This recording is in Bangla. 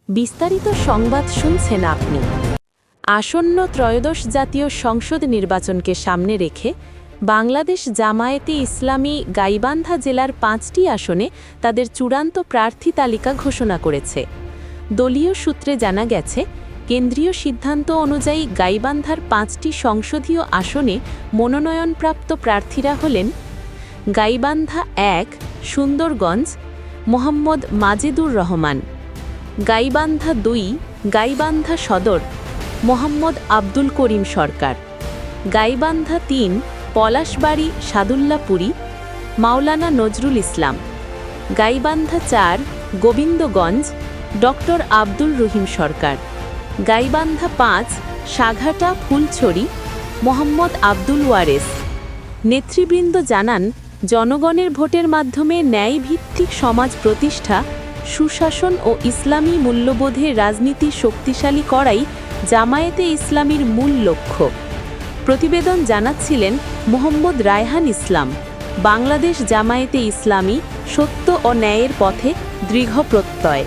বিস্তারিত সংবাদ শুনছেন আপনি। আসন্ন ত্রয়োদশ জাতীয় সংসদ নির্বাচনকে সামনে রেখে বাংলাদেশ জামায়াতে ইসলামী গাইবান্ধা জেলার 5টি আসনে তাদের চূড়ান্ত প্রার্থী তালিকা ঘোষণা করেছে। দলীয় সূত্রে জানা গেছে, কেন্দ্রীয় সিদ্ধান্ত অনুযায়ী গাইবান্ধার 5টি সংসদীয় আসনে মনোনয়নপ্রাপ্ত প্রার্থীরা হলেন: গাইবান্ধা 1 সুন্দরগঞ্জ মোহাম্মদ মাজেদুর রহমান, গাইবান্ধা 2 গাইবান্ধা সদর মোহাম্মদ আব্দুল করিম সরকার, গাইবান্ধা 3 পলাশবাড়ি সাদুল্লাপুরী মাওলানা নজরুল ইসলাম, গাইবান্ধা 4 গোবিন্দগঞ্জ ডক্টর আব্দুল রহিম সরকার, গাইবান্ধা 5 সাঘাটা ফুলছড়ি মোহাম্মদ আব্দুল ওয়ারেস। নেতৃবৃন্দ জানান, জনগণের ভোটের মাধ্যমে ন্যায়ভিত্তিক সমাজ প্রতিষ্ঠা, সুশাসন ও ইসলামী মূল্যবোধে রাজনীতি শক্তিশালী করাই জামায়াতে ইসলামীর মূল লক্ষ্য। প্রতিবেদন জানাচ্ছিলেন মোহাম্মদ রায়হান ইসলাম। বাংলাদেশ জামায়াতে ইসলামী সত্য ও ন্যায়ের পথে দৃঢ় প্রত্যয়।